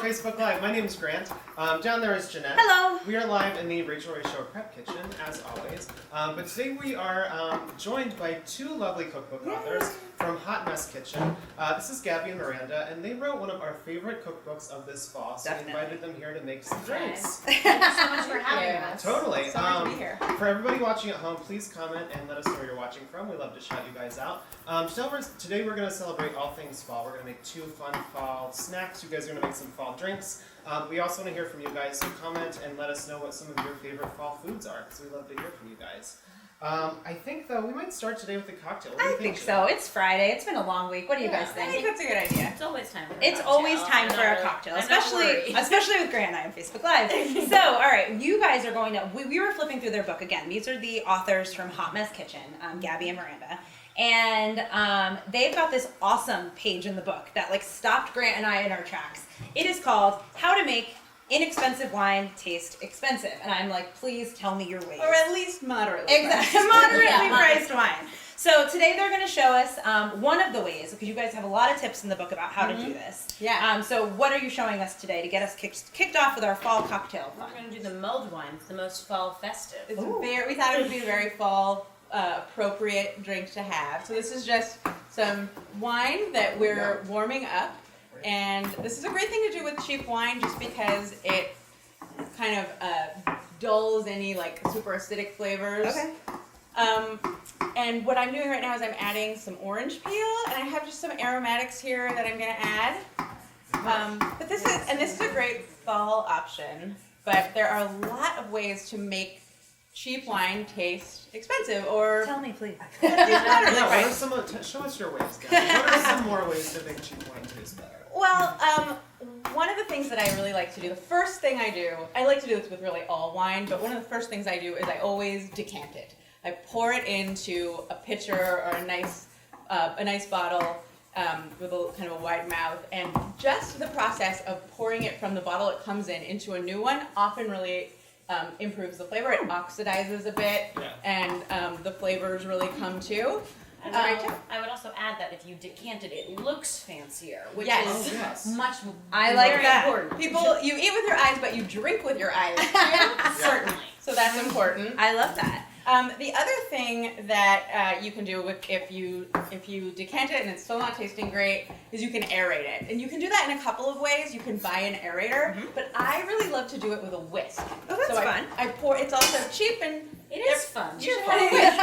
Facebook Live. My name is Grant. Down there is Jeanette. Hello. We are live in the Rachael Show Prep Kitchen, as always. But today we are joined by two lovely cookbook authors from Hot Mess Kitchen. This is Gabby and Miranda, and they wrote one of our favorite cookbooks of this fall, so we invited them here to make some drinks. Thank you so much for having us. Totally. So nice to be here. For everybody watching at home, please comment and let us know where you're watching from. We love to shout you guys out. Today we're going to celebrate all things fall. We're going to make two fun fall snacks. You guys are going to make some fall drinks. We also want to hear from you guys, so comment and let us know what some of your favorite fall foods are, because we love to hear from you guys. I think, though, we might start today with the cocktail. What do you think so. It's Friday. It's been a long week. What do you guys think? I think that's a good idea. It's always time for a It's cocktail. always time for a cocktail, especially with Grant and I on Facebook Live. So, all right, you guys are going to, we were flipping through their book again. These are the authors from Hot Mess Kitchen, Gabby and Miranda. And they've got this awesome page in the book that like stopped Grant and I in our tracks. It is called How to Make Inexpensive Wine Taste Expensive. And I'm like, please tell me your ways. Or at least moderately. Exactly, moderately priced wine. So today they're going to show us one of the ways, because you guys have a lot of tips in the book about how to do this. Yeah. So what are you showing us today to get us kicked off with our fall cocktail fun? We're going to do the mulled wine. It's the most fall festive. We thought it would be a very fall appropriate drink to have. So this is just some wine that we're warming up. And this is a great thing to do with cheap wine just because it kind of dulls any like super acidic flavors. Okay. And what I'm doing right now is I'm adding some orange peel, and I have just some aromatics here that I'm going to add. But this is a great fall option. But there are a lot of ways to make cheap wine taste expensive, or Tell me, please. Show us your ways, guys. What are some more ways to make cheap wine taste better? Well, one of the things that I really like to do, the first thing I like to do this with really all wine, but one of the first things I do is I always decant it. I pour it into a pitcher or a nice bottle with a kind of a wide mouth, and just the process of pouring it from the bottle it comes in into a new one often really improves the flavor. It oxidizes a bit, and the flavors really come too. I would also add that if you decant it, it looks fancier, which is much I like very that. important. People, you eat with your eyes, but you drink with your eyes too. Certainly. So that's important. I love that. The other thing that you can do if you decant it and it's still not tasting great is you can aerate it. And you can do that in a couple of ways. You can buy an aerator, but I really love to do it with a whisk. Oh, that's fun. I pour. It's also cheap and It is fun. You should have a whisk.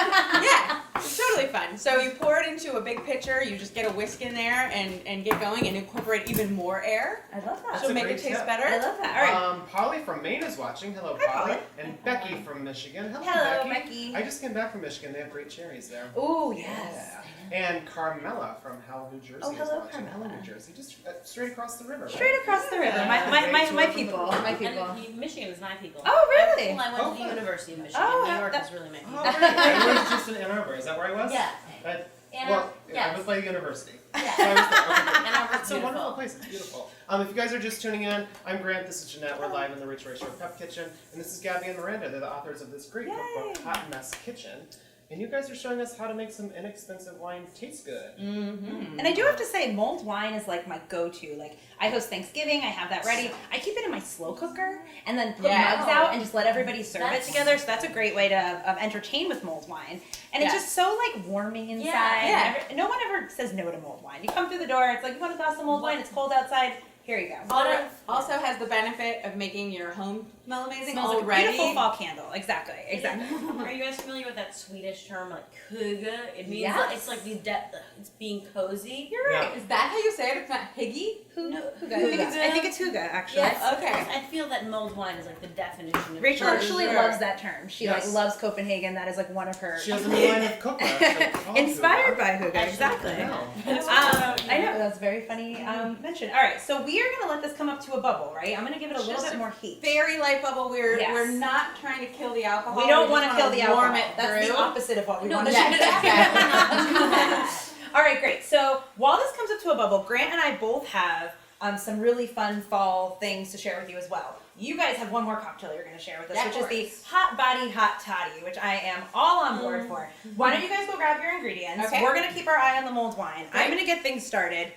Yeah, it's totally fun. So you pour it into a big pitcher. You just get a whisk in there and get going and incorporate even more air. I love that. So make it taste better. I love that. All right. Polly from Maine is watching. Hello, Hi, Polly. Polly. And Becky from Michigan. Hello, Becky. I just came back from Michigan. They have great cherries there. Oh, yes. Yeah. And Carmela from Howell, New Jersey. Oh, hello, is watching. Carmela. New Jersey, just straight across the river. Straight across the river. My people. My people. And Michigan is my people. Oh, really? Well, I went to the University of Michigan. Oh, New York that- is really my people. Oh, I was just in Ann Arbor. Is that where I was? Yeah. I was by the university. Yeah. So I was there. Okay. Ann Arbor's It's a beautiful. wonderful place. It's beautiful. If you guys are just tuning in, I'm Grant. This is Jeanette. We're live in the Rachael Prep Kitchen, and this is Gabby and Miranda. They're the authors of this great cookbook, Hot Mess Kitchen. And you guys are showing us how to make some inexpensive wine taste good. Mm-hmm. And I do have to say, mulled wine is like my go-to. Like, I host Thanksgiving, I have that ready. I keep it in my slow cooker and then put mugs out and just let everybody serve it together. So that's a great way to entertain with mulled wine. And it's just so like warming inside. Yeah. No one ever says no to mulled wine. You come through the door, it's like, you want a glass of mulled wine? It's cold outside. Here you go. Also has the benefit of making your home smell amazing. Smells like a already. beautiful fall candle. Exactly. Are you guys familiar with that Swedish term, like kuga? It means it's like the depth. It's being cozy. You're right. Is that how you say it? It's not higgy? No, huga. I think it's huga, actually. Yes. Okay. I feel that mulled wine is like the definition of Rachel actually sure. loves that term. She like loves Copenhagen. That is like one of her. She has a new line of cookware. Inspired by huga, exactly. I I know, that's a very funny mention. All right, so we are going to let this come up to a bubble, right? I'm going to give it a little bit more heat. Very light bubble. We're not trying to kill the alcohol. We don't want to kill the alcohol. Warm it That's through. the opposite of what we want to Yeah, do. exactly. All right, great. So while this comes up to a bubble, Grant and I both have some really fun fall things to share with you as well. You guys have one more cocktail you're going to share with us, which is the Hot Body Hot Toddy, which I am all on board for. Why don't you guys go grab your ingredients? Okay. We're going to keep our eye on the mulled wine. I'm going to get things started.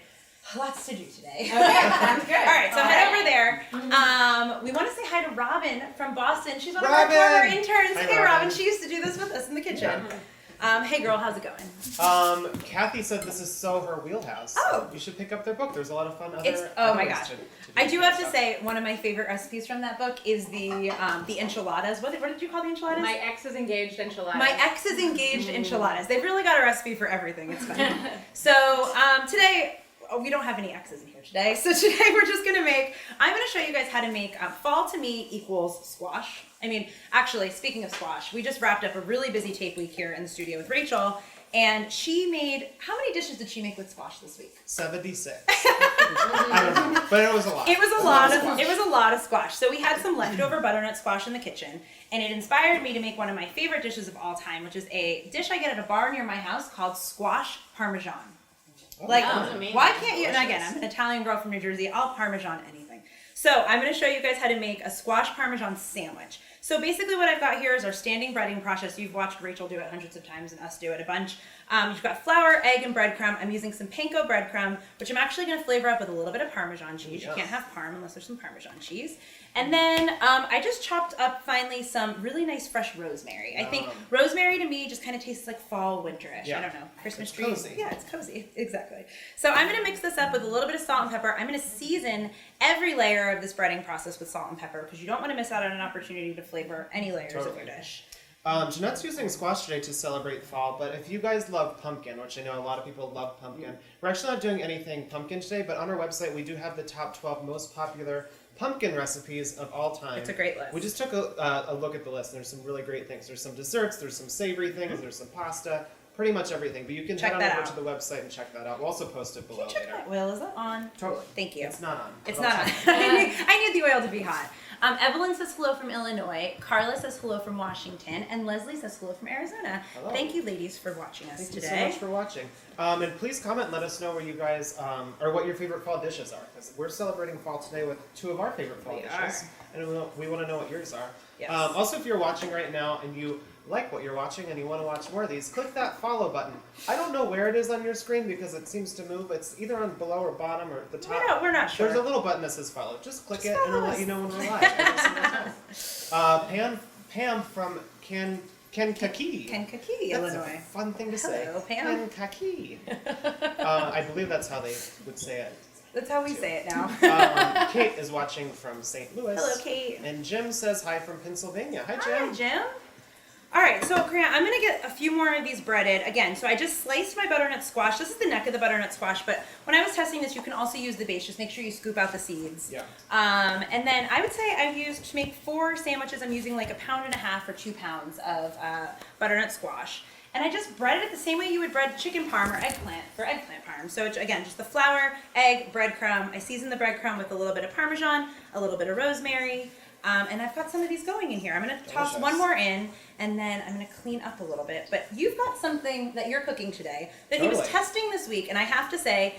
Lots to do today. Okay, sounds good. All right, so head over there. We want to say hi to Robin from Boston. She's one of our Robin! former interns. Hi, Hey, Robin. Robin. She used to do this with us in the kitchen. Hey, girl, how's it going? Kathy said this is so her wheelhouse. Oh. You should pick up their book. There's a lot of fun Oh my ways gosh. to do I do have to stuff. say, one of my favorite recipes from that book is the enchiladas. What did you call the enchiladas? My ex is engaged enchiladas. My ex's engaged enchiladas. They've really got a recipe for everything. It's fun. So today, we don't have any exes in here today. So today I'm going to show you guys how to make fall to me equals squash. I mean, actually, speaking of squash, we just wrapped up a really busy tape week here in the studio with Rachel. And she made, how many dishes did she make with squash this week? 76. I don't know, but it was a lot. It was a lot of squash. So we had some leftover butternut squash in the kitchen, and it inspired me to make one of my favorite dishes of all time, which is a dish I get at a bar near my house called squash Parmesan. Like, why can't you? And again, I'm an Italian girl from New Jersey. I'll Parmesan anything. So I'm going to show you guys how to make a squash Parmesan sandwich. So basically what I've got here is our standing breading process. You've watched Rachel do it hundreds of times and us do it a bunch. You've got flour, egg, and breadcrumb. I'm using some panko breadcrumb, which I'm actually going to flavor up with a little bit of Parmesan cheese. You can't have Parm unless there's some Parmesan cheese. And then I just chopped up finally some really nice fresh rosemary. I think rosemary to me just kind of tastes like fall, winterish. Yeah. I don't know. Christmas It's trees. cozy. Yeah, it's cozy. Exactly. So I'm going to mix this up with a little bit of salt and pepper. I'm going to season every layer of this breading process with salt and pepper because you don't want to miss out on an opportunity to flavor any layers of your dish. Jeanette's using squash today to celebrate fall, but if you guys love pumpkin, which I know a lot of people love pumpkin, we're actually not doing anything pumpkin today, but on our website we do have the top 12 most popular pumpkin recipes of all time. It's a great list. We just took a look at the list, and there's some really great things. There's some desserts, there's some savory things, there's some pasta, pretty much everything. But you can Check head on that over out. to the website and check that out. We'll also post it below Check later. that. Will, is it on? Totally. Thank you. It's not on. It's but I'll not on. check it. I need the oil to be hot. Evelyn says hello from Illinois. Carla says hello from Washington. And Leslie says hello from Arizona. Hello. Thank you, ladies, for watching us Thank today. you so much for watching. And please comment and let us know where you guys, or what your favorite fall dishes are. Because we're celebrating fall today with two of our favorite fall dishes. And we want to know what yours are. Yes. Also, if you're watching right now and you like what you're watching and you want to watch more of these, click that follow button. I don't know where it is on your screen because it seems to move. It's either on below or bottom or the top. We're not sure. There's a little button that says follow. Just click it and it'll let you know when we're live every single time. Pam from Kankakee. Kankakee, That's Illinois. a fun thing to say. Hello, Pam. Kankakee. I believe that's how they would say it. That's how we say it now. Kate is watching from St. Louis. Hello, Kate. And Jim says hi from Pennsylvania. Hi, Jim. Hi, Jim. All right, so Grant, I'm gonna get a few more of these breaded. Again, so I just sliced my butternut squash. This is the neck of the butternut squash, but when I was testing this, you can also use the base. Just make sure you scoop out the seeds. Yeah. And then I would say I've used, to make 4 sandwiches, I'm using like 1.5 pounds or 2 pounds of butternut squash. And I just breaded it the same way you would bread chicken parm or eggplant for eggplant parm. So again, just the flour, egg, breadcrumb. I season the breadcrumb with a little bit of Parmesan, a little bit of rosemary, and I've got some of these going in here. I'm going to toss one more in, and then I'm going to clean up a little bit. But you've got something that you're cooking today that he was testing this week, and I have to say,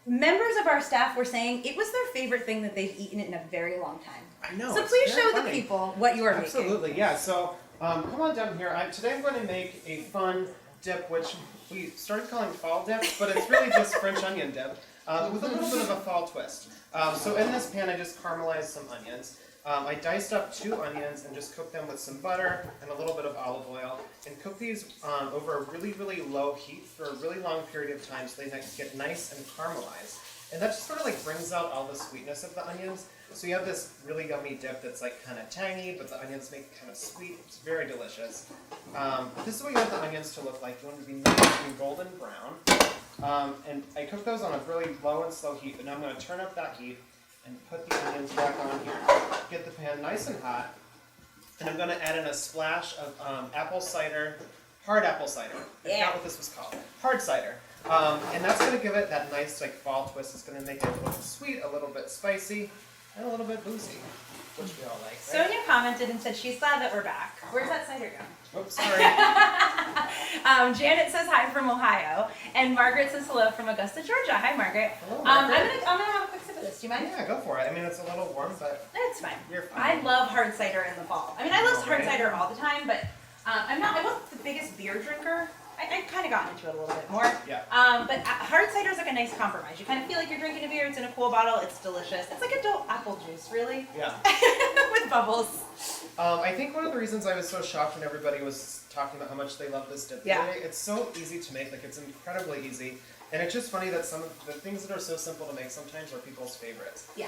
members of our staff were saying it was their favorite thing that they've eaten in a very long time. I know. So please show the people what you are making. Absolutely, yeah. So come on down here. Today I'm going to make a fun dip, which we started calling fall dip, but it's really just French onion dip with a little bit of a fall twist. So in this pan, I just caramelized some onions. I diced up 2 onions and just cooked them with some butter and a little bit of olive oil, and cook these over a really, really low heat for a really long period of time so they get nice and caramelized. And that just sort of like brings out all the sweetness of the onions. So you have this really yummy dip that's like kind of tangy, but the onions make it kind of sweet. It's very delicious. This is what you want the onions to look like. You want them to be nice and golden brown. And I cook those on a really low and slow heat, but now I'm going to turn up that heat and put the onions back on here. Get the pan nice and hot. And I'm going to add in a splash of apple cider, hard apple cider. I forgot what this was called. Hard cider. And that's going to give it that nice like fall twist. It's going to make it a little bit sweet, a little bit spicy, and a little bit boozy, which we all like, right? Sonia commented and said she's glad that we're back. Where's that cider go? Oops, sorry. Janet says hi from Ohio, and Margaret says hello from Augusta, Georgia. Hi, Margaret. Hello, I'm Margaret. gonna have a quick sip of this. Do you mind? Yeah, go for it. I mean, it's a little warm, but It's fine. you're fine. I love hard cider in the fall. I mean, I love hard Right. cider all the time, but I wasn't the biggest beer drinker, I I've kind of gotten into it a little bit more. Yeah. But hard cider is like a nice compromise. You kind of feel like you're drinking a beer. It's in a cool bottle. It's delicious. It's like adult apple juice, really. Yeah. With bubbles. I think one of the reasons I was so shocked when everybody was talking about how much they love this dip today, it's so easy to make, like it's incredibly easy. And it's just funny that some of the things that are so simple to make sometimes are people's favorites. Yeah.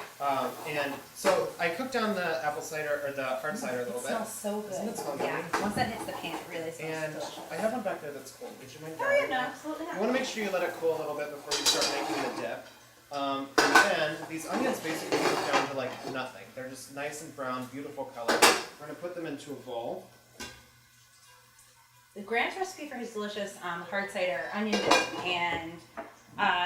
And so I cooked down the apple cider, or the hard cider a little bit. It smells so good. Doesn't it smell yeah. yummy? Once that hits the pan, it really smells And delicious. I have one back there that's cold. Would you mind Oh grabbing yeah, no, it? absolutely not. You want to make sure you let it cool a little bit before you start making the dip. And then these onions basically cook down to like nothing. They're just nice and brown, beautiful color. We're going to put them into a bowl. Grant's recipe for his delicious hard cider onion dip and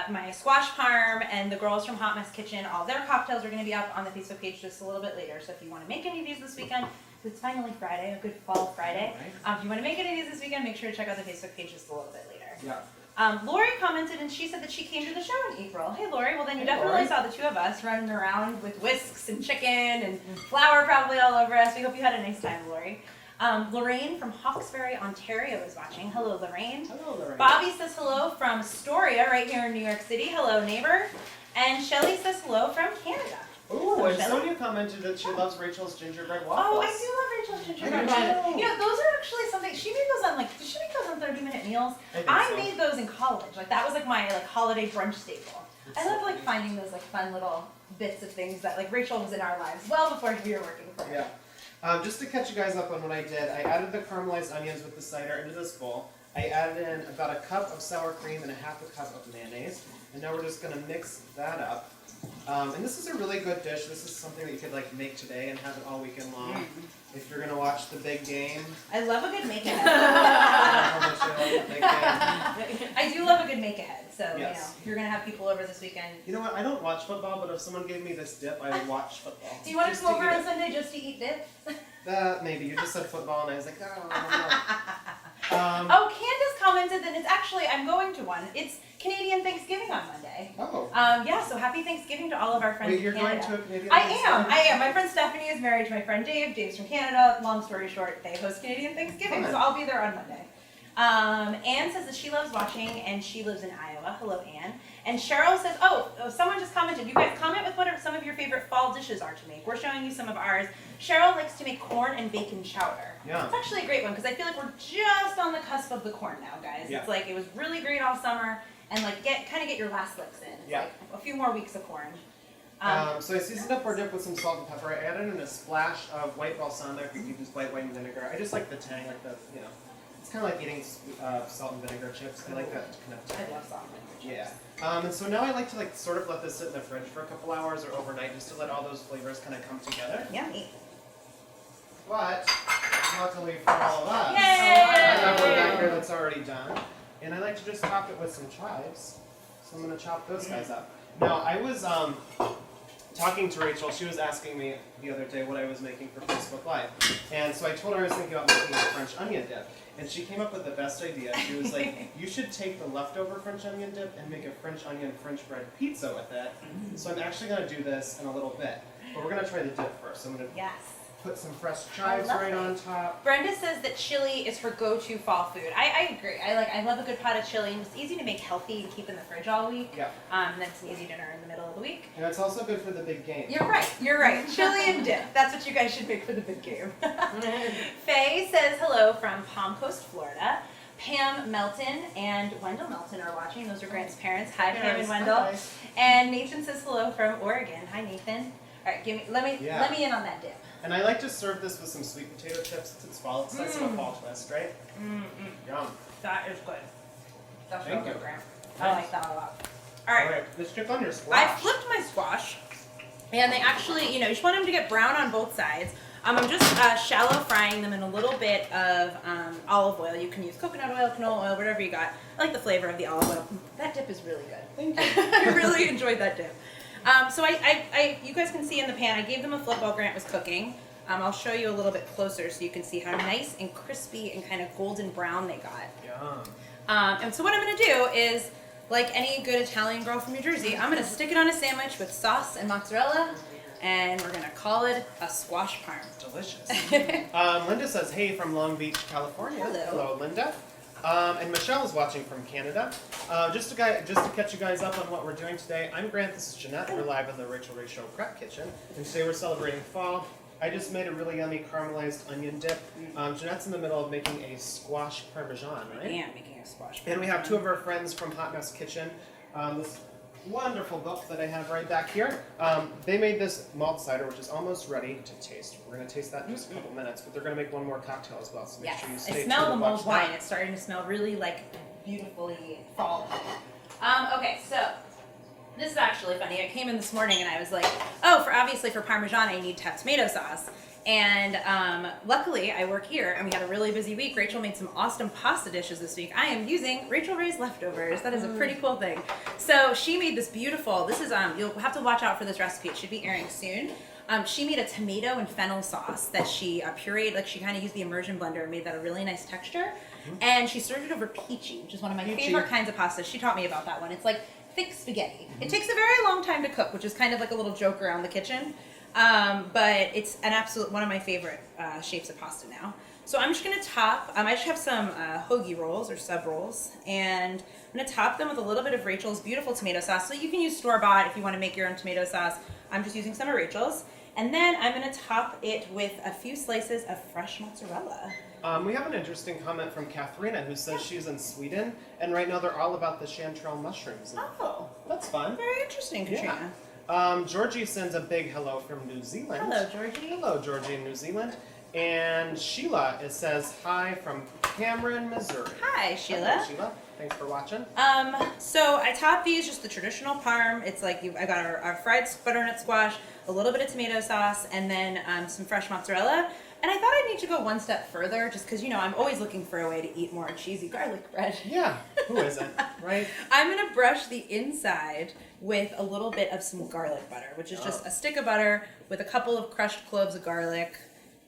my squash parm and the girls from Hot Mess Kitchen, all their cocktails are going to be up on the Facebook page just a little bit later. So if you want to make any of these this weekend, it's finally Friday, a good fall Friday. If you want to make any of these this weekend, make sure to check out the Facebook page just a little bit later. Yeah. Lori commented and she said that she came to the show in April. Hey Lori, well then you definitely Lori. saw the two of us running around with whisks and chicken and flour probably all over us. We hope you had a nice time, Lori. Lorraine from Hawkesbury, Ontario is watching. Hello, Lorraine. Hello, Lorraine. Bobby says hello from Astoria, right here in New York City. Hello, neighbor. And Shelly says hello from Canada. Ooh, and Shelly? Sonia commented that she loves Rachel's gingerbread waffles. Oh, I do love Rachel's gingerbread I do waffles. too. You know, those are actually something, she made those on did she make those on 30-minute meals? I think I so. made those in college. Like, that was like my holiday brunch staple. I love like finding those like fun little bits of things that like Rachel was in our lives well before we were working for her. Yeah. Just to catch you guys up on what I did, I added the caramelized onions with the cider into this bowl. I added in about a cup of sour cream and a half a cup of mayonnaise. And now we're just going to mix that up. And this is a really good dish. This is something that you could like make today and have it all weekend long. If you're going to watch the big game. I love a good make-ahead. How much you love the big game. I do love a good make-ahead. So, you know, Yes. if you're going to have people over this weekend. You know what? I don't watch football, but if someone gave me this dip, I would watch football. Do you want to Just come over eat on it. Sunday just to eat dip? Maybe. You just said football, and I was like, oh, I don't know. Oh, Candace commented that it's actually, I'm going to one. It's Canadian Thanksgiving on Monday. Oh. Yeah, so happy Thanksgiving to all of our friends Wait, in you're Canada. going to a Canadian I Thanksgiving? am. My friend Stephanie is married to my friend Dave. Dave's from Canada. Long story short, they host Canadian Thanksgiving, Fun. so I'll be there on Monday. Anne says that she loves watching, and she lives in Iowa. Hello, Anne. And Cheryl says, someone just commented. You guys comment with what some of your favorite fall dishes are to make. We're showing you some of ours. Cheryl likes to make corn and bacon chowder. Yeah. It's actually a great one because I feel like we're just on the cusp of the corn now, guys. Yeah. It's like it was really great all summer, and like get your last licks in. It's Yeah. like a few more weeks of corn. So I seasoned up our dip with some salt and pepper. I added in a splash of white balsamic. You can use white wine vinegar. I just like the tang, like the, you know, it's kind of like eating salt and vinegar chips. I like that kind of tang. I love salt and vinegar chips. Yeah. And so now I like to like sort of let this sit in the fridge for a couple hours or overnight just to let all those flavors kind of come together. Yummy. But luckily for all of us, Yay! I have one back here that's already done. And I like to just top it with some chives. So I'm going to chop those guys up. Now, I was talking to Rachel. She was asking me the other day what I was making for Facebook Live. And so I told her I was thinking about making a French onion dip. And she came up with the best idea. She was like, you should take the leftover French onion dip and make a French onion French bread pizza with it. So I'm actually going to do this in a little bit. But we're going to try the dip first. So I'm going to Yes. put some fresh chives lovely. right on top. Brenda says that chili is her go-to fall food. I agree. I love a good pot of chili, and it's easy to make healthy and keep in the fridge all week. Yeah. And that's an easy dinner in the middle of the week. And it's also good for the big game. You're right. Chili and dip. That's what you guys should make for the big game. Faye says hello from Palm Coast, Florida. Pam Melton and Wendell Melton are watching. Those are Grant's parents. Hi, Pam and Wendell. Hi. And Nathan says hello from Oregon. Hi, Nathan. All right, let me in on that dip. And I like to serve this with some sweet potato chips. It's fall. It's nice of a fall twist, right? Yum. That is good. That's Thank real good, you. Grant. I like that a lot. All right. Let's check on your I squash. flipped my squash, and they actually, you just want them to get brown on both sides. I'm just shallow frying them in a little bit of olive oil. You can use coconut oil, canola oil, whatever you got. I like the flavor of the olive oil. That dip is really good. Thank you. I really enjoyed that dip. So you guys can see in the pan, I gave them a flip while Grant was cooking. I'll show you a little bit closer so you can see how nice and crispy and kind of golden brown they got. Yum. And so what I'm going to do is, like any good Italian girl from New Jersey, I'm going to stick it on a sandwich with sauce and mozzarella, and we're going to call it a squash parm. Delicious. Linda says, hey, from Long Beach, California. Hello. Hello, Linda. And Michelle is watching from Canada. Just to catch you guys up on what we're doing today, I'm Grant, this is Jeanette. We're live in the Rachael Show Prep Kitchen. And today we're celebrating fall. I just made a really yummy caramelized onion dip. Jeanette's in the middle of making a squash parmesan, right? I am making a squash. And we have two of our friends from Hot Mess Kitchen. This wonderful book that I have right back here. They made this malt cider, which is almost ready to taste. We're going to taste that in just a couple minutes, but they're going to make one more cocktail as well, so make sure you stay tuned. I smell the to watch mulled wine. that. It's starting to smell really beautifully fall. Okay, so this is actually funny. I came in this morning and I was like, oh, obviously for Parmesan I need to have tomato sauce. And luckily I work here and we had a really busy week. Rachel made some awesome pasta dishes this week. I am using Rachael Ray's leftovers. That is a pretty cool thing. So she made this beautiful, this is, you'll have to watch out for this recipe. It should be airing soon. She made a tomato and fennel sauce that she pureed, she kind of used the immersion blender and made that a really nice texture. And she served it over peachy, which is one of my favorite kinds of pasta. She taught me about that one. It's like thick spaghetti. It takes a very long time to cook, which is kind of like a little joke around the kitchen. But it's an absolute one of my favorite shapes of pasta now. So I'm just gonna top. I just have some hoagie rolls or sub rolls, and I'm gonna top them with a little bit of Rachel's beautiful tomato sauce. So you can use store-bought if you want to make your own tomato sauce. I'm just using some of Rachel's, and then I'm gonna top it with a few slices of fresh mozzarella. We have an interesting comment from Katharina who says she's in Sweden, and right now they're all about the chanterelle mushrooms. Oh, That's fun. very interesting, Katrina. Yeah. Georgie sends a big hello from New Zealand. Hello, Georgie. Hello, Georgie in New Zealand. And Sheila, it says hi from Cameron, Missouri. Hi, Sheila. Hello, Sheila. Thanks for watching. So I top these just the traditional parm. It's like I got our fried butternut squash, a little bit of tomato sauce, and then some fresh mozzarella. And I thought I'd need to go one step further, just because I'm always looking for a way to eat more cheesy garlic bread. Yeah, who isn't, right? I'm gonna brush the inside with a little bit of some garlic butter, which is just a stick of butter with a couple of crushed cloves of garlic.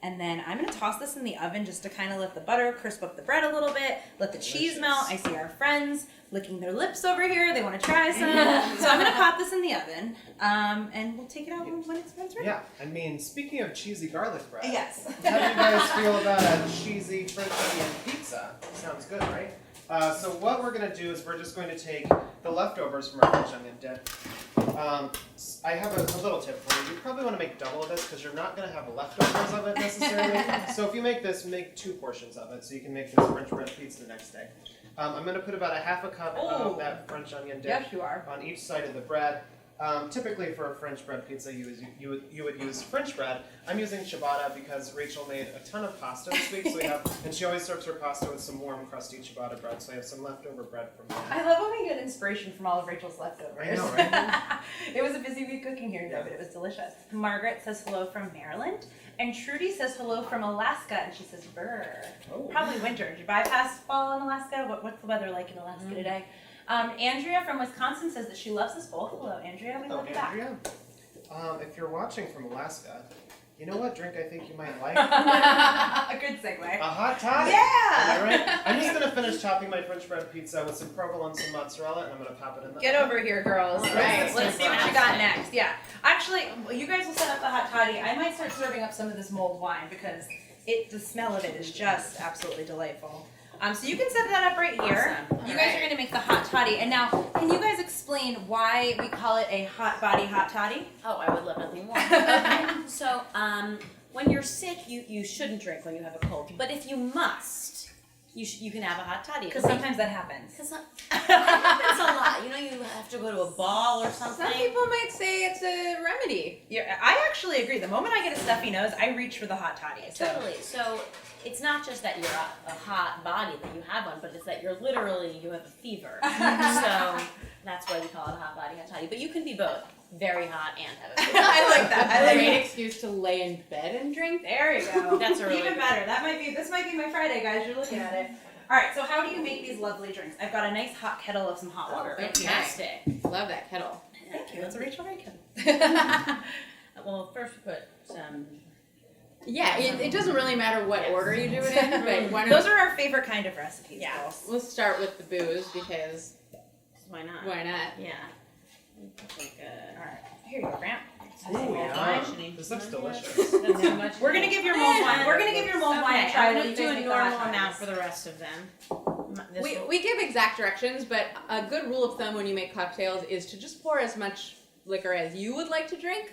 And then I'm gonna toss this in the oven just to kind of let the butter crisp up the bread a little bit, let the cheese melt. I see our friends licking their lips over here. They want to try some. So I'm gonna pop this in the oven, and we'll take it out when it's ready. Yeah, I mean, speaking of cheesy garlic bread, Yes. how do you guys feel about a cheesy French onion pizza? Sounds good, right? So what we're gonna do is we're just going to take the leftovers from our French onion dip. I have a little tip for you. You probably want to make double of this because you're not going to have leftovers of it necessarily. So if you make this, make 2 portions of it so you can make this French bread pizza the next day. I'm going to put about a half a cup of that French onion dip Yes, you are. on each side of the bread. Typically for a French bread pizza, you would use French bread. I'm using ciabatta because Rachel made a ton of pasta this week, and she always serves her pasta with some warm, crusty ciabatta bread. So I have some leftover bread from that. I love when we get inspiration from all of Rachel's leftovers. I know, right? It was a busy week cooking here today, but it was delicious. Margaret says hello from Maryland, and Trudy says hello from Alaska, and she says brr. Oh. Probably winter. Did you bypass fall in Alaska? What's the weather like in Alaska today? Andrea from Wisconsin says that she loves us both. Hello, Andrea. We love you back. Andrea. If you're watching from Alaska, you know what drink I think you might like? A good segue. A hot toddy. Yeah. Am I right? I'm just gonna finish chopping my French bread pizza with some provolone, some mozzarella, and I'm gonna pop it in the Get over here, girls. All Right. right. Let's see what you got next. Yeah. Actually, you guys will set up the hot toddy. I might start serving up some of this mulled wine because the smell of it is just absolutely delightful. So you can set that up right here. Awesome. You guys are gonna make the hot toddy. And now, can you guys explain why we call it a hot body hot toddy? Oh, I would love nothing more. Okay. So, when you're sick, you shouldn't drink when you have a cold. But if you must, you can have a hot toddy. Because sometimes that happens. Because that happens a lot. You have to go to a ball or something. Some people might say it's a remedy. Yeah, I actually agree. The moment I get a stuffy nose, I reach for the hot toddy. So. Totally. So it's not just that you're a hot body that you have one, but it's that you have a fever. So that's why we call it a hot body, hot toddy. But you can be both very hot and have a fever. I like that. I A like great it. excuse to lay in bed and drink. There you go. That's a really even good better. This might be my Friday, guys. You're looking at it. All right. So how do you make these lovely drinks? I've got a nice hot kettle of some hot water. Right here. Fantastic. Love that kettle. Thank you. That's a Rachael Ray kettle. Well, first we put some. Yeah, it doesn't really matter what order you do it in, but why Those not? are our favorite kind of recipes. Yeah. girls. We'll start with the booze because Why not? why not? Yeah. All right. Here you go, Grant. Ooh, yeah. This looks delicious. That's too much. We're gonna give your mulled wine. We're gonna give your mulled wine a try. I'm while gonna you do guys a make the normal hot amount toddies. for the rest of them. We give exact directions, but a good rule of thumb when you make cocktails is to just pour as much liquor as you would like to drink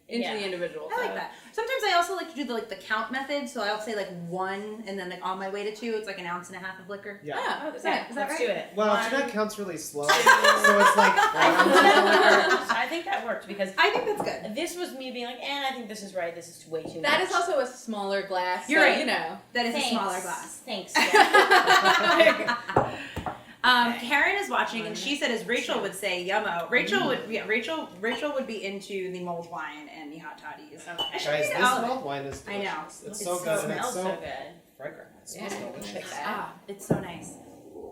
into the individual. I like that. Sometimes I also like to do the count method, so I'll say like 1, and then like on my way to 2, it's like 1.5 ounces of liquor. Yeah. Oh, Is that Let's right? do it. Well, 1, Jeanette counts really slow, so it's like 4 ounces of liquor. I think that worked because I think that's good. this was me being like, I think this is right. This is way too much. That is also a smaller glass. You're so, right. You know. That is Thanks. a smaller glass. Thanks. Yeah. Karen is watching, and she said, as Rachel would say, yummo. Rachel would be into the mulled wine and the hot toddies. I should Guys, read this all of it. mulled wine is I know. delicious. It's It so good and it's smells so so good. fragrant. It Yeah, smells delicious. Ah, it's so nice.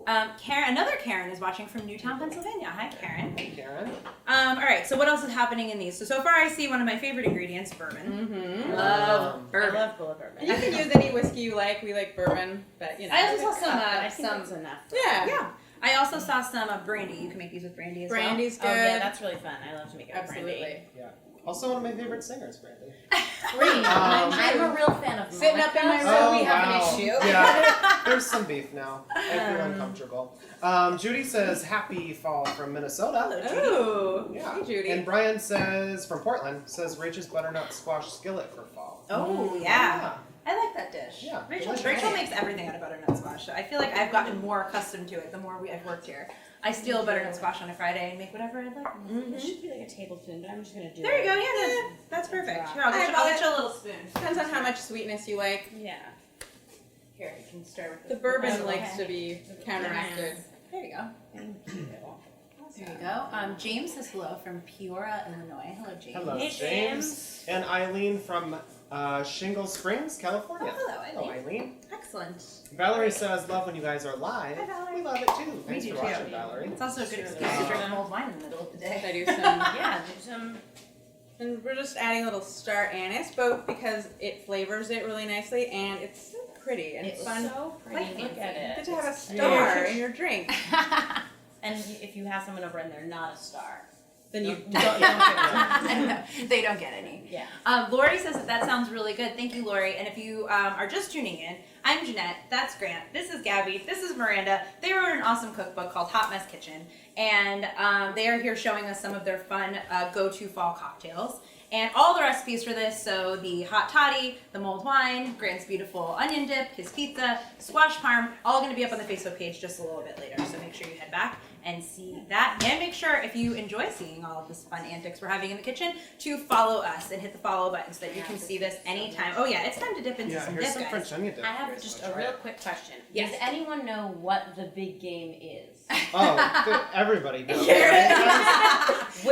Another Karen is watching from Newtown, Pennsylvania. Hi, Karen. Hey, Karen. All right, so what else is happening in these? So far I see one of my favorite ingredients, bourbon. Mm-hmm. Love bourbon. I love bullet bourbon. You can use any whiskey you like. We like bourbon, but you know. I also saw some, I think that's enough. Yeah. I also saw some brandy. You can make these with brandy as Brandy's good. Oh yeah, that's really fun. I love to make it with Absolutely. brandy. Yeah. Also one of my favorite singers, Brandy. Great. I'm a real fan of Sitting up in my Monica, room, so we have wow. an issue. Yeah, there's some beef now. I feel uncomfortable. Judy says, happy fall from Minnesota. Ooh. Yeah. Hey, Judy. And Brian says, from Portland, says Rachel's butternut squash skillet for fall. Oh, yeah. I like that dish. Yeah, Rachel delicious. makes everything out of butternut squash. I feel like I've gotten more accustomed to it the more I've worked here. I steal butternut squash on a Friday and make whatever I'd like. It should be like a tablespoon, but I'm just gonna do There it. you go. Yeah, that's perfect. Here, I'll get you a little spoon. Depends on how much sweetness you like. Yeah. Here, you can start with The this. bourbon Okay. likes to be counteracted. There you go. Thank you. There you go. James says hello from Peoria, Illinois. Hello, James. Hello, Hey, James. And Eileen from Shingle Springs, California. Oh, hello, Eileen. Eileen. Excellent. Valerie says, love when you guys are live. Hi, Valerie. We love it too. Thanks do for too. watching, Valerie. It's also a good excuse Uh, to drink mulled wine in the middle of the day. I do some. Yeah, do some. And we're just adding a little star anise, both because it flavors it really nicely and it's so pretty and It's fun. so pretty. Quite Look at it. Good to have a It's star huge. in your drink. And if you have someone over and they're not a star, Then you don't give it. No, they don't get any. Yeah. Lori says that sounds really good. Thank you, Lori. And if you are just tuning in, I'm Jeanette. That's Grant. This is Gabby. This is Miranda. They wrote an awesome cookbook called Hot Mess Kitchen. And they are here showing us some of their fun go-to fall cocktails. And all the recipes for this, so the hot toddy, the mulled wine, Grant's beautiful onion dip, his pizza, squash parm, all going to be up on the Facebook page just a little bit later. So make sure you head back and see that. And make sure, if you enjoy seeing all of this fun antics we're having in the kitchen, to follow us and hit the follow button so that you can see this anytime. Oh yeah, it's time to dip into Yeah, some here's dip, some guys. French onion dip. I You have guys just wanna a try real it? quick question. Yes. Does anyone know what the big game is? Oh, everybody knows.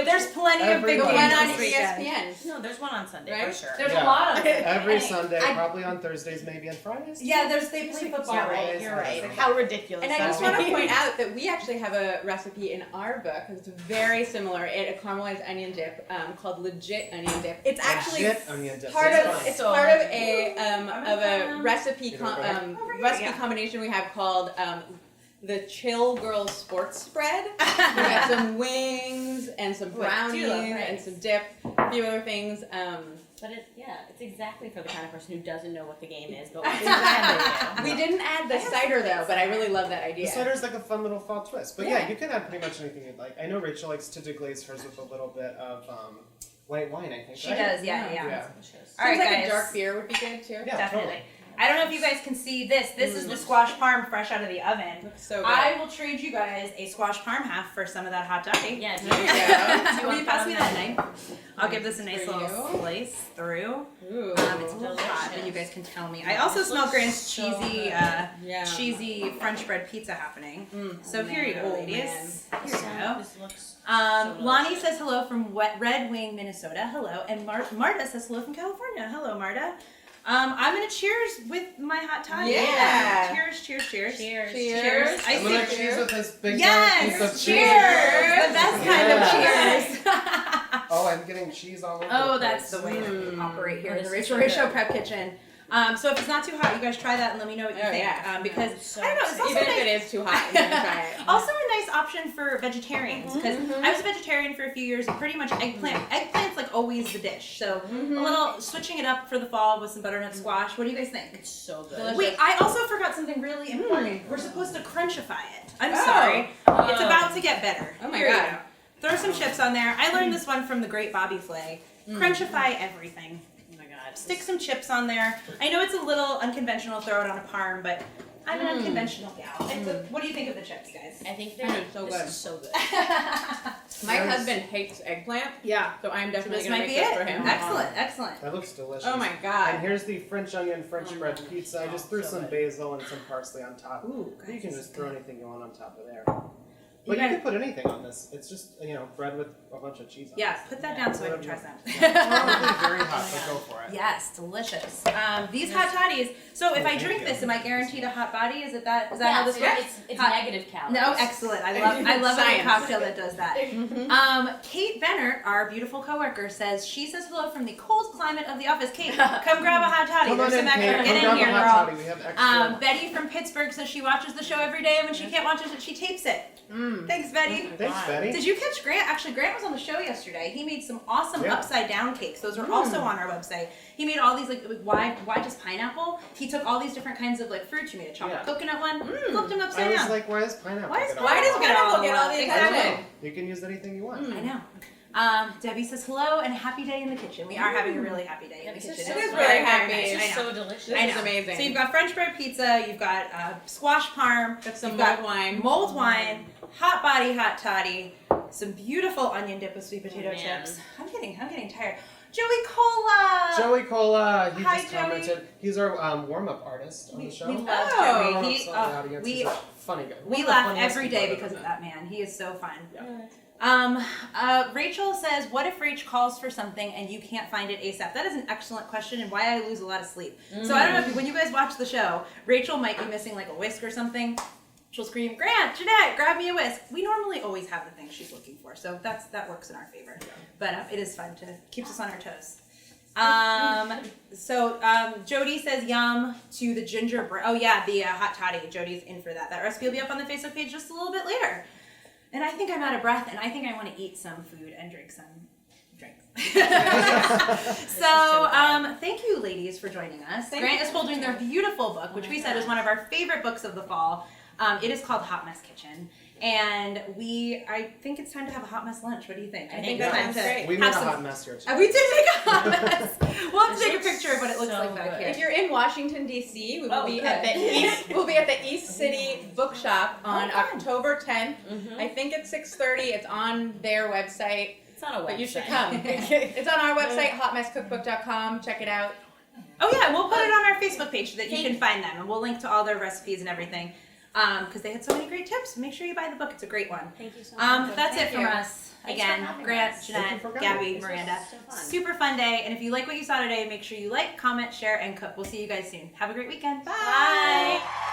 There's plenty of big Everybody games One on this weekend. ESPN. No, there's one on Sunday Right? for sure. There's Yeah. a lot of it. Every Sunday, I- probably on Thursdays, maybe on Fridays. Yeah, they play football. You're right. always You're has right. them. How ridiculous. And I that just would want to be. point out that we actually have a recipe in our book. It's very similar. It's a caramelized onion dip called Legit Onion Dip. It's actually Legit onion dip. part That's of fun. it's So- part of a recipe You know what? Yeah. combination we have called the Chill Girl Sports Spread. We got some wings and some brownies and some dip, a few other things. But it's exactly for the kind of person who doesn't know what the game is, but wants to pretend they do. We didn't add the cider though, but I really love that The idea. cider's like a fun little fall twist. But Yeah. yeah, you can add pretty much anything you'd like. I know Rachel likes to deglaze hers with a little bit of white wine, I think, She right? does, yeah. Yeah. Delicious. All right, Seems like guys. a dark beer would be good too. Yeah, Definitely. totally. I don't know if you guys can see this. This is the squash parm fresh out of the oven. Looks so good. I will trade you guys a squash parm half for some of that hot toddy. Yeah, do There you go. Will you pass me that knife? I'll give this a nice For little you. slice through. Ooh. It's a little hot, but you guys can tell me. I also This smell looks Grant's so cheesy, good. cheesy French bread pizza happening. So Oh, here you go, man. ladies. Oh, Here you go. This looks so Lonnie delicious. says hello from Red Wing, Minnesota. Hello. And Marta says hello from California. Hello, Marta. I'm gonna cheers with my hot toddy. Yeah. Cheers, cheers, cheers. Cheers. Cheers. I I'm gonna think cheers with this big giant piece of yes, cheese. cheers. The best kind of Yeah. cheers. Oh, I'm getting cheese all over Oh, the that's place. the way to operate here in the This is Rachel so Ratio good. Prep Kitchen. So if it's not too hot, you guys try that and let me know what you Oh, think. yeah. Because So I don't know, it's also Even if nice. it is too hot, I'm gonna try it. Also a a nice option for vegetarians because I was a vegetarian for a few years and pretty much eggplant's like always the dish. So a little switching it up for the fall with some butternut squash. What do you guys think? It's so good. Delicious. Wait, I also forgot something really important. We're supposed to crunchify it. I'm sorry. It's about to get better. Oh my Here you God. go. Throw some chips on there. I learned this one from the great Bobby Flay. Crunchify everything. Oh my god. Stick some chips on there. I know it's a little unconventional, throw it on a parm, but I'm an unconventional gal. What do you think of the chips, guys? I think They're so good. This is so good. My husband hates eggplant, Yeah. so I'm definitely This gonna might make be this it. for him. Excellent. That looks delicious. Oh my And God. here's the French onion French bread pizza. I just threw so some good. basil and some parsley on top. Ooh, You can guys, just throw anything you want on top of there. You But you guys- can put anything on this. It's just, bread with a bunch of cheese on Yeah, it. put that down so I can try some. It's probably very hot, but go for it. Yes, delicious. These hot toddies. So if I thank drink you. this, am I guaranteed a hot body? Is that how Yeah, this so works? it's Hot- negative calories. No, excellent. I love a Science. cocktail that does that. Kate Benner, our beautiful coworker, says she says hello from the cold climate of the office. Kate, come grab a hot toddy. Come There's on some in, extra. Kate. Get Come in here, grab a girl. hot toddy. We have extra. Betty from Pittsburgh says she watches the show every day, and when she can't watch it, she tapes it. Thanks, Betty. Thanks, Betty. Did you catch Grant? Actually, Grant was on the show yesterday. He made some awesome Yeah. upside down cakes. Those are also on our website. He made all these why just pineapple? He took all these different kinds of fruits. He made a chocolate coconut one, flipped them I upside was down. like, why is pineapple? Why does get all Why does the- pineapple get all the Exactly. attention? You can use anything you want. I know. Debbie says hello and happy day in the kitchen. We are having a really happy day in the This kitchen. is so It is good. really very happy. nice. It's I just know. so delicious. This I is know. amazing. So you've got French bread pizza, you've got squash parm, Got some you've got mulled wine. mulled wine, hot body hot toddy, some beautiful onion dip with sweet potato man. chips. I'm getting tired. Joey Cola. Joey Cola, he Hi, just Joey. commented. He's our warm-up artist on the show. We love Oh. Joey. He, So the audience, he's a funny guy. One we of the laugh funniest every people day I've because ever of met. that man. He is so fun. Yeah. Rachel says, what if Rach calls for something and you can't find it ASAP? That is an excellent question and why I lose a lot of sleep. So I don't know if when you guys watch the show, Rachel might be missing a whisk or something. She'll scream, Grant, Jeanette, grab me a whisk. We normally always have the thing she's looking for, so that works in our favor. But it is fun to keeps us on our toes. Jody says yum to the gingerbread. Oh yeah, the hot toddy. Jody's in for that. That recipe will be up on the Facebook page just a little bit later. And I think I'm out of breath, and I think I want to eat some food and drink some drinks. Thank you, ladies, for joining us. Grant is holding their beautiful book, which we said is one of our favorite books of the fall. It is called Hot Mess Kitchen. And I think it's time to have a hot mess lunch. What do you think? I think it's that time sounds great. We made a have some. hot mess here, too. We did make a hot mess. We'll have to This take a looks picture of what it looks so like back good. here. If you're in Washington D.C., we will Oh, be good. at the East. We'll be at the East City Bookshop on fun. October 10th. I think it's 6:30. It's on their website, It's on a website. but you should come. It's on our website, hotmesscookbook.com. Check it out. Oh yeah, we'll put it on our Facebook page so that you can find them, and we'll link to all their recipes and everything. Because they had so many great tips. Make sure you buy the book; it's a great one. Thank you so much. That's it Thank from you. us. Thanks for Again, having Grant, us. Thank you Jeanette, for coming. Gabby, This was Miranda. so fun. Super fun day. And if you like what you saw today, make sure you like, comment, share, and cook. We'll see you guys soon. Have a great weekend. Bye. Bye.